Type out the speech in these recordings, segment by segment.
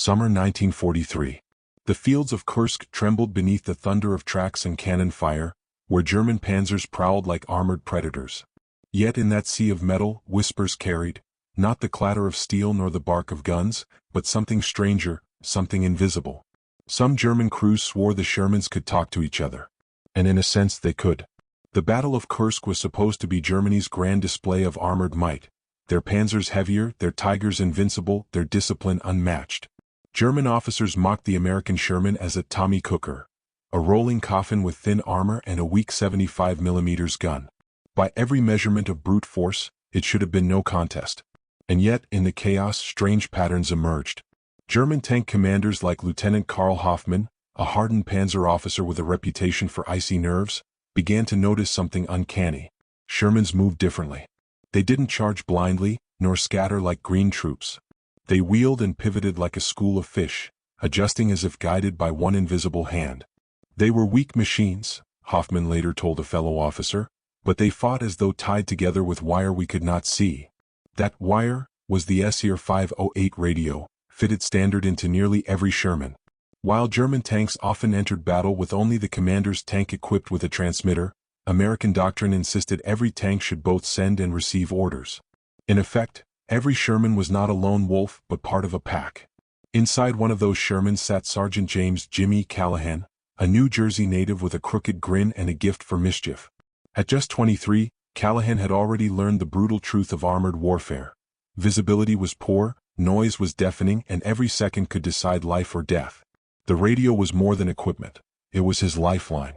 Summer 1943. The fields of Kursk trembled beneath the thunder of tracks and cannon fire, where German panzers prowled like armored predators. Yet in that sea of metal, whispers carried, not the clatter of steel nor the bark of guns, but something stranger, something invisible. Some German crews swore the Shermans could talk to each other. And in a sense they could. The Battle of Kursk was supposed to be Germany's grand display of armored might, their panzers heavier, their Tigers invincible, their discipline unmatched. German officers mocked the American Sherman as a Tommy Cooker, a rolling coffin with thin armor and a weak 75mm gun. By every measurement of brute force, it should have been no contest. And yet, in the chaos, strange patterns emerged. German tank commanders like Lieutenant Karl Hoffmann, a hardened panzer officer with a reputation for icy nerves, began to notice something uncanny. Shermans moved differently. They didn't charge blindly, nor scatter like green troops. They wheeled and pivoted like a school of fish, adjusting as if guided by one invisible hand. They were weak machines, Hoffmann later told a fellow officer, but they fought as though tied together with wire we could not see. That wire was the SER 508 radio, fitted standard into nearly every Sherman. While German tanks often entered battle with only the commander's tank equipped with a transmitter, American doctrine insisted every tank should both send and receive orders. In effect, every Sherman was not a lone wolf but part of a pack. Inside one of those Shermans sat Sergeant James "Jimmy" Callahan, a New Jersey native with a crooked grin and a gift for mischief. At just 23, Callahan had already learned the brutal truth of armored warfare. Visibility was poor, noise was deafening, and every second could decide life or death. The radio was more than equipment. It was his lifeline.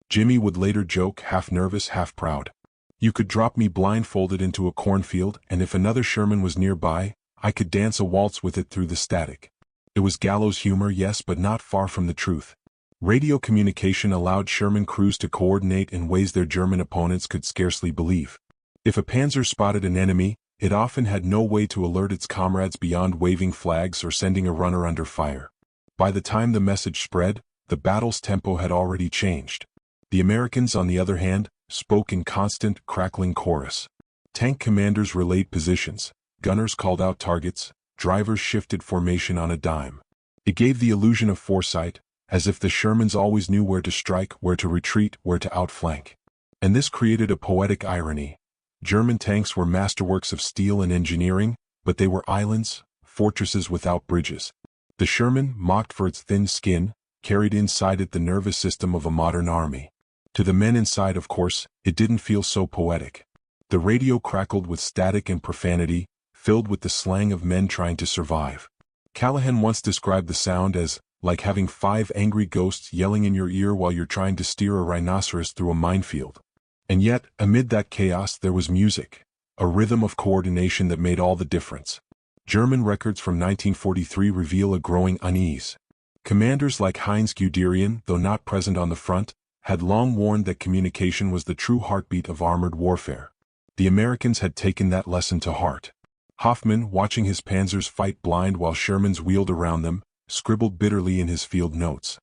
Jimmy would later joke, half nervous, half proud. You could drop me blindfolded into a cornfield, and if another Sherman was nearby, I could dance a waltz with it through the static. It was gallows humor, yes, but not far from the truth. Radio communication allowed Sherman crews to coordinate in ways their German opponents could scarcely believe. If a panzer spotted an enemy, it often had no way to alert its comrades beyond waving flags or sending a runner under fire. By the time the message spread, the battle's tempo had already changed. The Americans, on the other hand, spoke in constant, crackling chorus. Tank commanders relayed positions, gunners called out targets, drivers shifted formation on a dime. It gave the illusion of foresight, as if the Shermans always knew where to strike, where to retreat, where to outflank. And this created a poetic irony. German tanks were masterworks of steel and engineering, but they were islands, fortresses without bridges. The Sherman, mocked for its thin skin, carried inside it the nervous system of a modern army. To the men inside, of course, it didn't feel so poetic. The radio crackled with static and profanity, filled with the slang of men trying to survive. Callahan once described the sound as, like having 5 angry ghosts yelling in your ear while you're trying to steer a rhinoceros through a minefield. And yet, amid that chaos there was music, a rhythm of coordination that made all the difference. German records from 1943 reveal a growing unease. Commanders like Heinz Guderian, though not present on the front, had long warned that communication was the true heartbeat of armored warfare. The Americans had taken that lesson to heart. Hoffmann, watching his panzers fight blind while Shermans wheeled around them, scribbled bitterly in his field notes.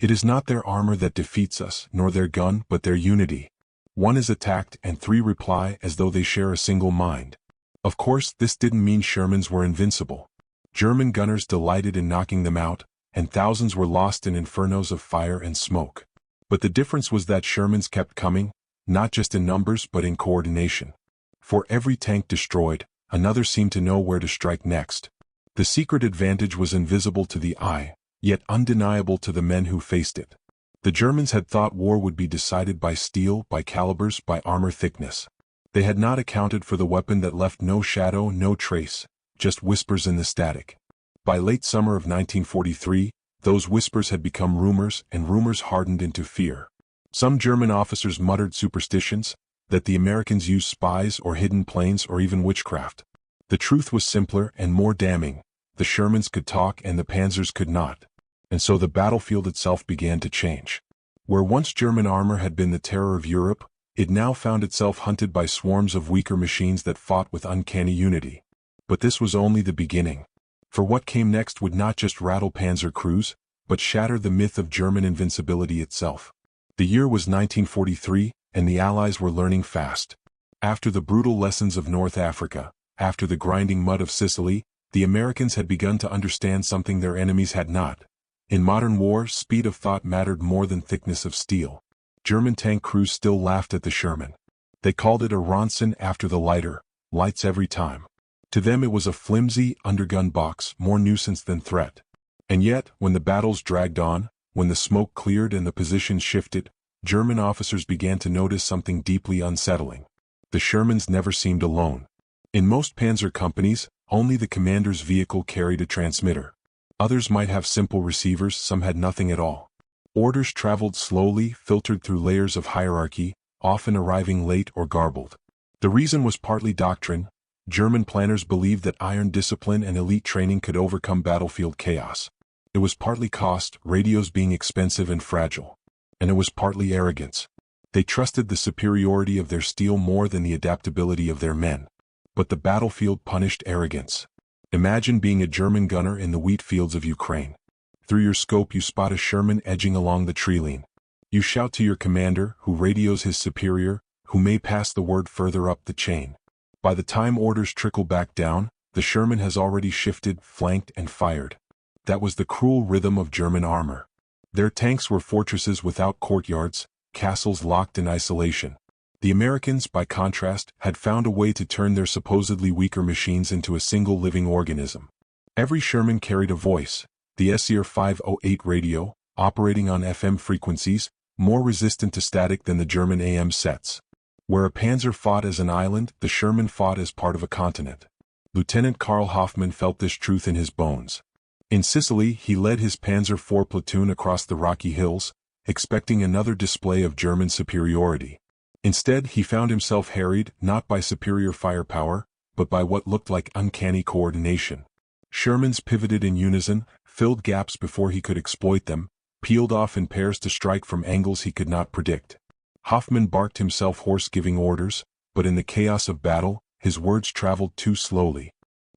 It is not their armor that defeats us, nor their gun, but their unity. One is attacked and 3 reply as though they share a single mind. Of course, this didn't mean Shermans were invincible. German gunners delighted in knocking them out, and thousands were lost in infernos of fire and smoke. But the difference was that Shermans kept coming, not just in numbers but in coordination. For every tank destroyed, another seemed to know where to strike next. The secret advantage was invisible to the eye, yet undeniable to the men who faced it. The Germans had thought war would be decided by steel, by calibers, by armor thickness. They had not accounted for the weapon that left no shadow, no trace, just whispers in the static. By late summer of 1943, those whispers had become rumors, and rumors hardened into fear. Some German officers muttered superstitions, that the Americans used spies or hidden planes or even witchcraft. The truth was simpler and more damning. The Shermans could talk and the panzers could not. And so the battlefield itself began to change. Where once German armor had been the terror of Europe, it now found itself hunted by swarms of weaker machines that fought with uncanny unity. But this was only the beginning. For what came next would not just rattle panzer crews, but shatter the myth of German invincibility itself. The year was 1943, and the Allies were learning fast. After the brutal lessons of North Africa, after the grinding mud of Sicily, The Americans had begun to understand something their enemies had not. In modern war, speed of thought mattered more than thickness of steel. German tank crews still laughed at the Sherman. They called it a Ronson after the lighter, lights every time. To them it was a flimsy, undergun box, more nuisance than threat. And yet, when the battles dragged on, when the smoke cleared and the positions shifted, German officers began to notice something deeply unsettling. The Shermans never seemed alone. In most Panzer companies, only the commander's vehicle carried a transmitter. Others might have simple receivers, some had nothing at all. Orders traveled slowly, filtered through layers of hierarchy, often arriving late or garbled. The reason was partly doctrine. German planners believed that iron discipline and elite training could overcome battlefield chaos. It was partly cost, radios being expensive and fragile. And it was partly arrogance. They trusted the superiority of their steel more than the adaptability of their men. But the battlefield punished arrogance. Imagine being a German gunner in the wheat fields of Ukraine. Through your scope you spot a Sherman edging along the tree line. You shout to your commander, who radios his superior, who may pass the word further up the chain. By the time orders trickle back down, the Sherman has already shifted, flanked, and fired. That was the cruel rhythm of German armor. Their tanks were fortresses without courtyards, castles locked in isolation. The Americans, by contrast, had found a way to turn their supposedly weaker machines into a single living organism. Every Sherman carried a voice, the SER 508 radio, operating on FM frequencies, more resistant to static than the German AM sets. Where a Panzer fought as an island, the Sherman fought as part of a continent. Lieutenant Karl Hoffmann felt this truth in his bones. In Sicily, he led his Panzer IV platoon across the Rocky Hills, expecting another display of German superiority. Instead, he found himself harried, not by superior firepower, but by what looked like uncanny coordination. Shermans pivoted in unison, filled gaps before he could exploit them, peeled off in pairs to strike from angles he could not predict. Hoffmann barked himself hoarse giving orders, but in the chaos of battle, his words traveled too slowly.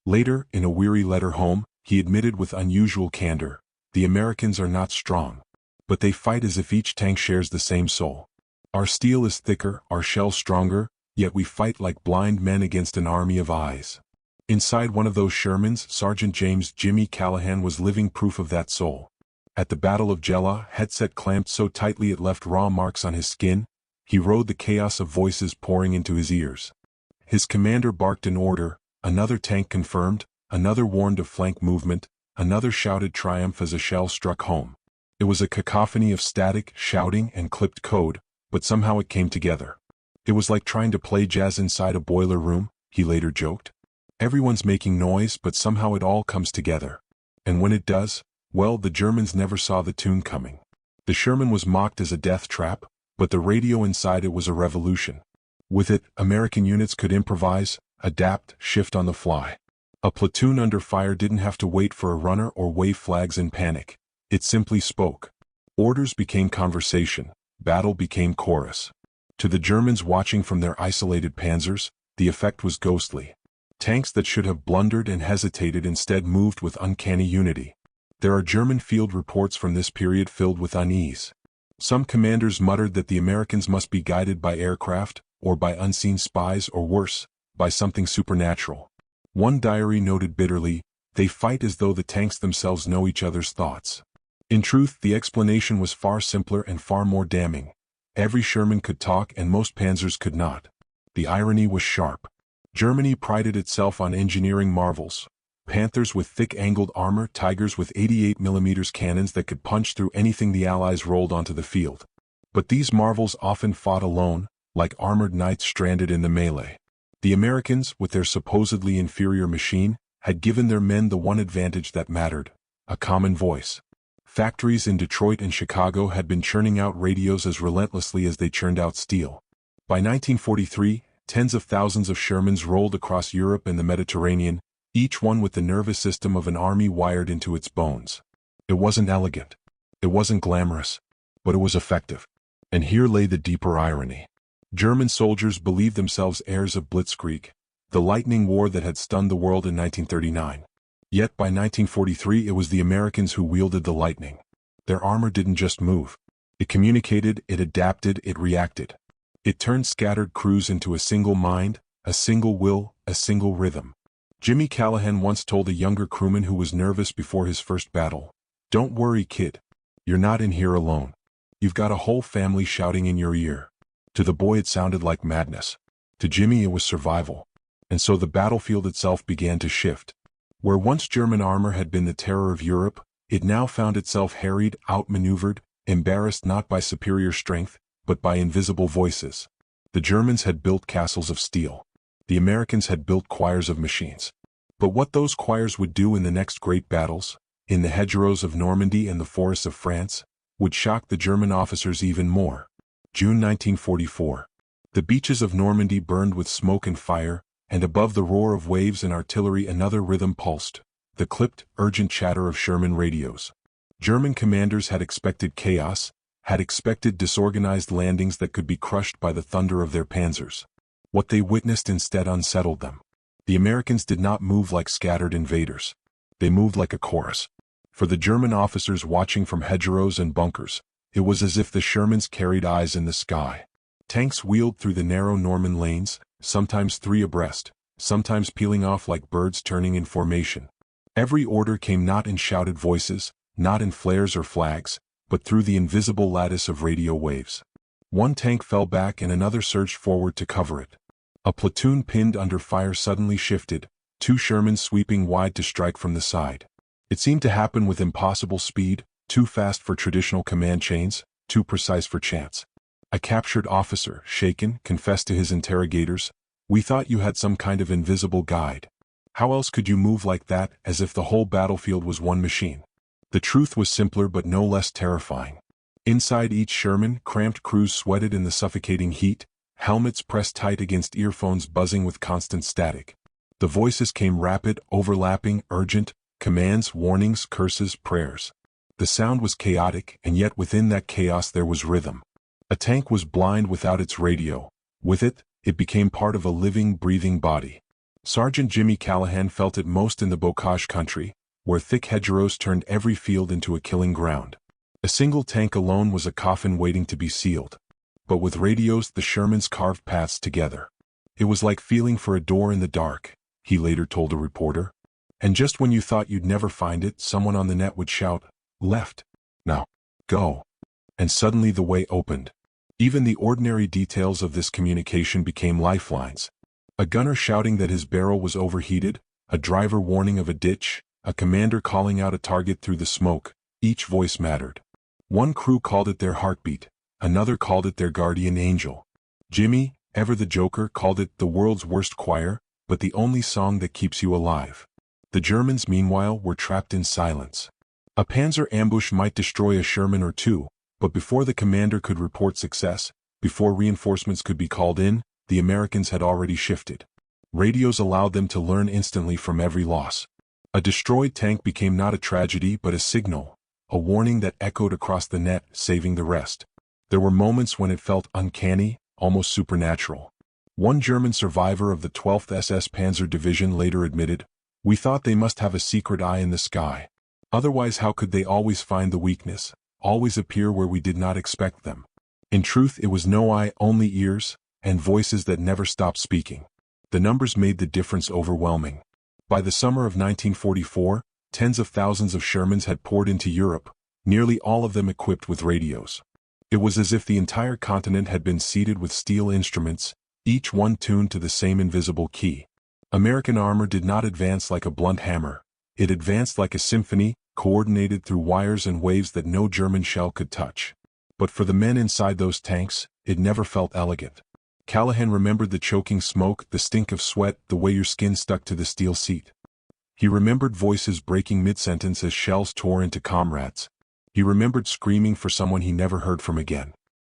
Later, in a weary letter home, he admitted with unusual candor, "The Americans are not strong. But they fight as if each tank shares the same soul. Our steel is thicker, our shells stronger, yet we fight like blind men against an army of eyes." Inside one of those Shermans, Sergeant James "Jimmy" Callahan was living proof of that soul. At the Battle of Jella, headset clamped so tightly it left raw marks on his skin, he rode the chaos of voices pouring into his ears. His commander barked an order, another tank confirmed, another warned of flank movement, another shouted triumph as a shell struck home. It was a cacophony of static, shouting, and clipped code, but somehow it came together. It was like trying to play jazz inside a boiler room, he later joked. Everyone's making noise, but somehow it all comes together. And when it does, well, the Germans never saw the tune coming. The Sherman was mocked as a death trap, but the radio inside it was a revolution. With it, American units could improvise, adapt, shift on the fly. A platoon under fire didn't have to wait for a runner or wave flags in panic. It simply spoke. Orders became conversation, battle became chorus. To the Germans watching from their isolated panzers, the effect was ghostly. Tanks that should have blundered and hesitated instead moved with uncanny unity. There are German field reports from this period filled with unease. Some commanders muttered that the Americans must be guided by aircraft, or by unseen spies, or worse, by something supernatural. One diary noted bitterly, "They fight as though the tanks themselves know each other's thoughts." In truth, the explanation was far simpler and far more damning. Every Sherman could talk and most panzers could not. The irony was sharp. Germany prided itself on engineering marvels. Panthers with thick angled armor, Tigers with 88mm cannons that could punch through anything the Allies rolled onto the field. But these marvels often fought alone, like armored knights stranded in the melee. The Americans, with their supposedly inferior machine, had given their men the one advantage that mattered: a common voice. Factories in Detroit and Chicago had been churning out radios as relentlessly as they churned out steel. By 1943, tens of thousands of Shermans rolled across Europe and the Mediterranean, each one with the nervous system of an army wired into its bones. It wasn't elegant. It wasn't glamorous. But it was effective. And here lay the deeper irony. German soldiers believed themselves heirs of Blitzkrieg, the lightning war that had stunned the world in 1939. Yet by 1943 it was the Americans who wielded the lightning. Their armor didn't just move. It communicated, it adapted, it reacted. It turned scattered crews into a single mind, a single will, a single rhythm. Jimmy Callahan once told a younger crewman who was nervous before his first battle, "Don't worry, kid. You're not in here alone. You've got a whole family shouting in your ear." To the boy it sounded like madness. To Jimmy it was survival. And so the battlefield itself began to shift. Where once German armor had been the terror of Europe, it now found itself harried, outmaneuvered, embarrassed not by superior strength, but by invisible voices. The Germans had built castles of steel. The Americans had built choirs of machines. But what those choirs would do in the next great battles, in the hedgerows of Normandy and the forests of France, would shock the German officers even more. June 1944. The beaches of Normandy burned with smoke and fire, and above the roar of waves and artillery another rhythm pulsed, the clipped, urgent chatter of Sherman radios. German commanders had expected chaos, had expected disorganized landings that could be crushed by the thunder of their panzers. What they witnessed instead unsettled them. The Americans did not move like scattered invaders. They moved like a chorus. For the German officers watching from hedgerows and bunkers, it was as if the Shermans carried eyes in the sky. Tanks wheeled through the narrow Norman lanes, sometimes 3 abreast, sometimes peeling off like birds turning in formation. Every order came not in shouted voices, not in flares or flags, but through the invisible lattice of radio waves. One tank fell back and another surged forward to cover it. A platoon pinned under fire suddenly shifted, 2 Shermans sweeping wide to strike from the side. It seemed to happen with impossible speed, too fast for traditional command chains, too precise for chance. A captured officer, shaken, confessed to his interrogators, "We thought you had some kind of invisible guide. How else could you move like that, as if the whole battlefield was one machine?" The truth was simpler but no less terrifying. Inside each Sherman, cramped crews sweated in the suffocating heat, helmets pressed tight against earphones buzzing with constant static. The voices came rapid, overlapping, urgent, commands, warnings, curses, prayers. The sound was chaotic, and yet within that chaos there was rhythm. A tank was blind without its radio. With it, it became part of a living, breathing body. Sergeant Jimmy Callahan felt it most in the bocage country, where thick hedgerows turned every field into a killing ground. A single tank alone was a coffin waiting to be sealed. But with radios the Shermans carved paths together. It was like feeling for a door in the dark, he later told a reporter. And just when you thought you'd never find it, someone on the net would shout, "Left. Now. Go." And suddenly the way opened. Even the ordinary details of this communication became lifelines. A gunner shouting that his barrel was overheated, a driver warning of a ditch, a commander calling out a target through the smoke, each voice mattered. One crew called it their heartbeat, another called it their guardian angel. Jimmy, ever the joker, called it the world's worst choir, but the only song that keeps you alive. The Germans, meanwhile, were trapped in silence. A Panzer ambush might destroy a Sherman or 2, but before the commander could report success, before reinforcements could be called in, the Americans had already shifted. Radios allowed them to learn instantly from every loss. A destroyed tank became not a tragedy but a signal, a warning that echoed across the net, saving the rest. There were moments when it felt uncanny, almost supernatural. One German survivor of the 12th SS Panzer Division later admitted, "We thought they must have a secret eye in the sky. Otherwise how could they always find the weakness, always appear where we did not expect them?" In truth it was no eye, only ears, and voices that never stopped speaking. The numbers made the difference overwhelming. By the summer of 1944, tens of thousands of Shermans had poured into Europe, nearly all of them equipped with radios. It was as if the entire continent had been seeded with steel instruments, each one tuned to the same invisible key. American armor did not advance like a blunt hammer. It advanced like a symphony, coordinated through wires and waves that no German shell could touch. But for the men inside those tanks, it never felt elegant. Callahan remembered the choking smoke, the stink of sweat, the way your skin stuck to the steel seat. He remembered voices breaking mid-sentence as shells tore into comrades. He remembered screaming for someone he never heard from again.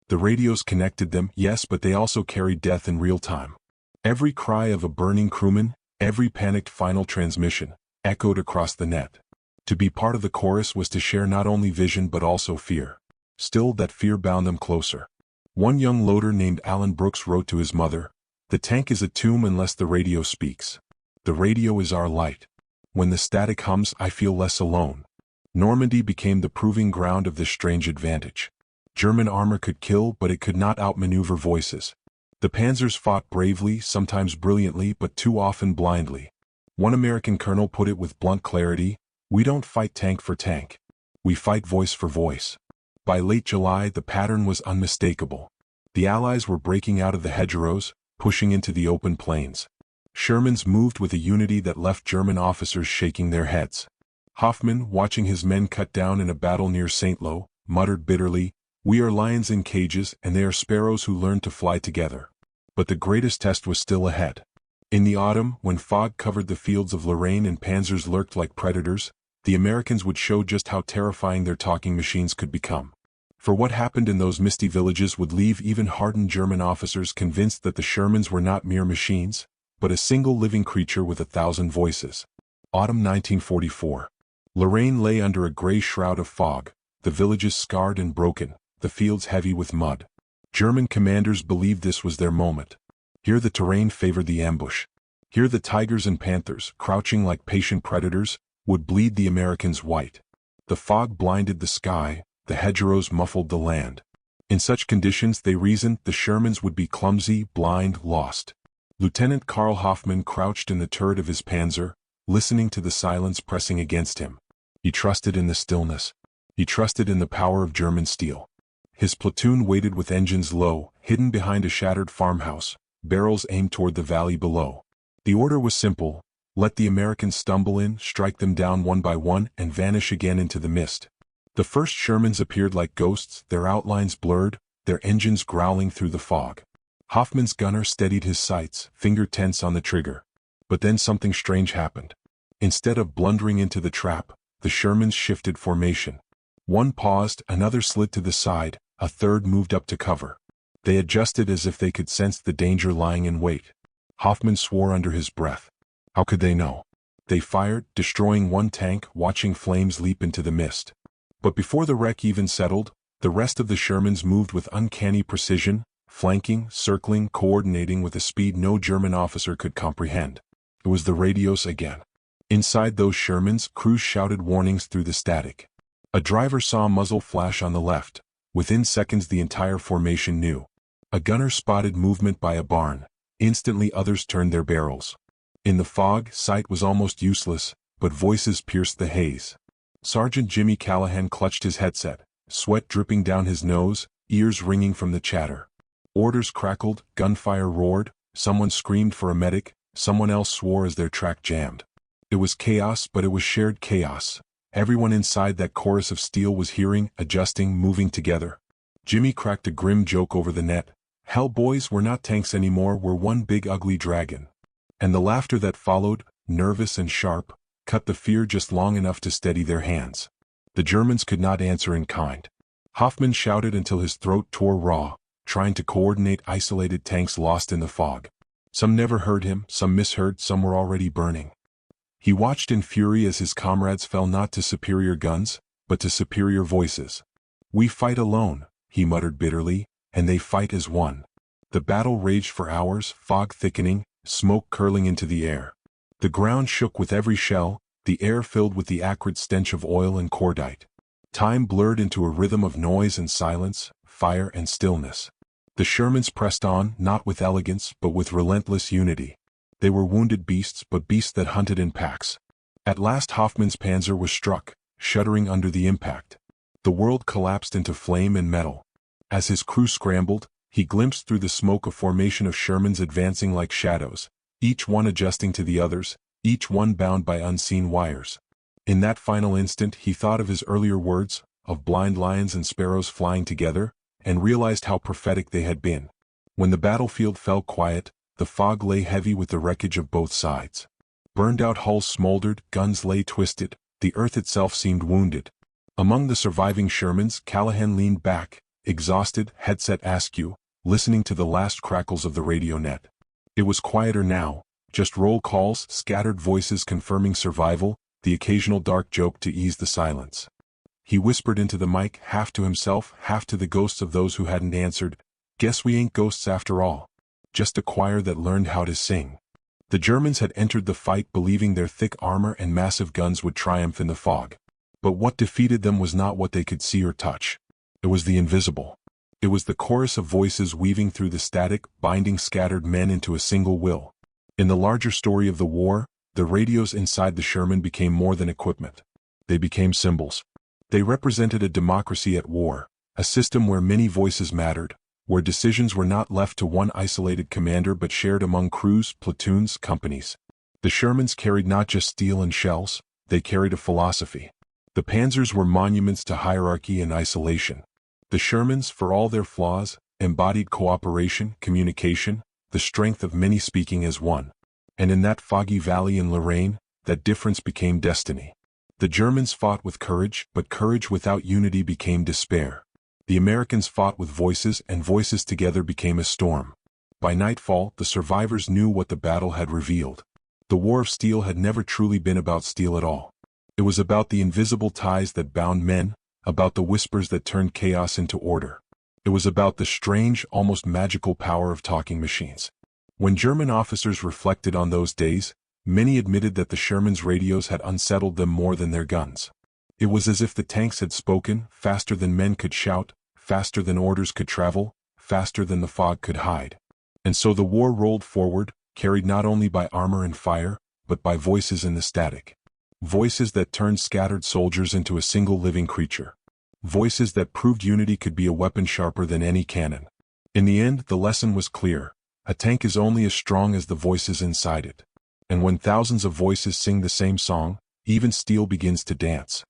The radios connected them, yes, but they also carried death in real time. Every cry of a burning crewman, every panicked final transmission, echoed across the net. To be part of the chorus was to share not only vision but also fear. Still, that fear bound them closer. One young loader named Alan Brooks wrote to his mother, "The tank is a tomb unless the radio speaks. The radio is our light. When the static hums, I feel less alone." Normandy became the proving ground of this strange advantage. German armor could kill, but it could not outmaneuver voices. The panzers fought bravely, sometimes brilliantly, but too often blindly. One American colonel put it with blunt clarity, "We don't fight tank for tank. We fight voice for voice." By late July, the pattern was unmistakable. The Allies were breaking out of the hedgerows, pushing into the open plains. Sherman's moved with a unity that left German officers shaking their heads. Hoffman, watching his men cut down in a battle near St. Lo, muttered bitterly, "We are lions in cages and they are sparrows who learn to fly together." But the greatest test was still ahead. In the autumn, when fog covered the fields of Lorraine and panzers lurked like predators, the Americans would show just how terrifying their talking machines could become. For what happened in those misty villages would leave even hardened German officers convinced that the Shermans were not mere machines, but a single living creature with 1,000 voices. Autumn 1944. Lorraine lay under a gray shroud of fog, the villages scarred and broken, the fields heavy with mud. German commanders believed this was their moment. Here the terrain favored the ambush. Here the tigers and panthers, crouching like patient predators, would bleed the Americans white. The fog blinded the sky, the hedgerows muffled the land. In such conditions, they reasoned, the Shermans would be clumsy, blind, lost. Lieutenant Karl Hoffmann crouched in the turret of his Panzer, listening to the silence pressing against him. He trusted in the stillness. He trusted in the power of German steel. His platoon waited with engines low, hidden behind a shattered farmhouse, barrels aimed toward the valley below. The order was simple: let the Americans stumble in, strike them down one by one, and vanish again into the mist. The first Shermans appeared like ghosts, their outlines blurred, their engines growling through the fog. Hoffman's gunner steadied his sights, finger tense on the trigger. But then something strange happened. Instead of blundering into the trap, the Shermans shifted formation. One paused, another slid to the side, a third moved up to cover. They adjusted as if they could sense the danger lying in wait. Hoffman swore under his breath. How could they know? They fired, destroying one tank, watching flames leap into the mist. But before the wreck even settled, the rest of the Shermans moved with uncanny precision, flanking, circling, coordinating with a speed no German officer could comprehend. It was the radios again. Inside those Shermans, crews shouted warnings through the static. A driver saw a muzzle flash on the left. Within seconds the entire formation knew. A gunner spotted movement by a barn. Instantly others turned their barrels. In the fog, sight was almost useless, but voices pierced the haze. Sergeant Jimmy Callahan clutched his headset, sweat dripping down his nose, ears ringing from the chatter. Orders crackled, gunfire roared, someone screamed for a medic, someone else swore as their track jammed. It was chaos, but it was shared chaos. Everyone inside that chorus of steel was hearing, adjusting, moving together. Jimmy cracked a grim joke over the net. "Hell, boys, we're not tanks anymore, we're one big ugly dragon." And the laughter that followed, nervous and sharp, cut the fear just long enough to steady their hands. The Germans could not answer in kind. Hoffman shouted until his throat tore raw, trying to coordinate isolated tanks lost in the fog. Some never heard him, some misheard, some were already burning. He watched in fury as his comrades fell not to superior guns, but to superior voices. "We fight alone," he muttered bitterly, "and they fight as one." The battle raged for hours, fog thickening, smoke curling into the air. The ground shook with every shell, the air filled with the acrid stench of oil and cordite. Time blurred into a rhythm of noise and silence, fire and stillness. The Shermans pressed on, not with elegance, but with relentless unity. They were wounded beasts, but beasts that hunted in packs. At last Hoffman's Panzer was struck, shuddering under the impact. The world collapsed into flame and metal. As his crew scrambled, he glimpsed through the smoke a formation of Shermans advancing like shadows, each one adjusting to the others, each one bound by unseen wires. In that final instant he thought of his earlier words, of blind lions and sparrows flying together, and realized how prophetic they had been. When the battlefield fell quiet, the fog lay heavy with the wreckage of both sides. Burned-out hulls smoldered, guns lay twisted, the earth itself seemed wounded. Among the surviving Shermans, Callahan leaned back, exhausted, headset askew, listening to the last crackles of the radio net. It was quieter now, just roll calls, scattered voices confirming survival, the occasional dark joke to ease the silence. He whispered into the mic, half to himself, half to the ghosts of those who hadn't answered, "Guess we ain't ghosts after all. Just a choir that learned how to sing." The Germans had entered the fight believing their thick armor and massive guns would triumph in the fog. But what defeated them was not what they could see or touch. It was the invisible. It was the chorus of voices weaving through the static, binding scattered men into a single will. In the larger story of the war, the radios inside the Sherman became more than equipment. They became symbols. They represented a democracy at war, a system where many voices mattered, where decisions were not left to one isolated commander but shared among crews, platoons, companies. The Shermans carried not just steel and shells, they carried a philosophy. The Panzers were monuments to hierarchy and isolation. The Shermans, for all their flaws, embodied cooperation, communication, the strength of many speaking as one. And in that foggy valley in Lorraine, that difference became destiny. The Germans fought with courage, but courage without unity became despair. The Americans fought with voices, and voices together became a storm. By nightfall, the survivors knew what the battle had revealed. The War of Steel had never truly been about steel at all. It was about the invisible ties that bound men, about the whispers that turned chaos into order. It was about the strange, almost magical power of talking machines. When German officers reflected on those days, many admitted that the Sherman's radios had unsettled them more than their guns. It was as if the tanks had spoken, faster than men could shout, faster than orders could travel, faster than the fog could hide. And so the war rolled forward, carried not only by armor and fire, but by voices in the static. Voices that turned scattered soldiers into a single living creature. Voices that proved unity could be a weapon sharper than any cannon. In the end, the lesson was clear. A tank is only as strong as the voices inside it. And when thousands of voices sing the same song, even steel begins to dance.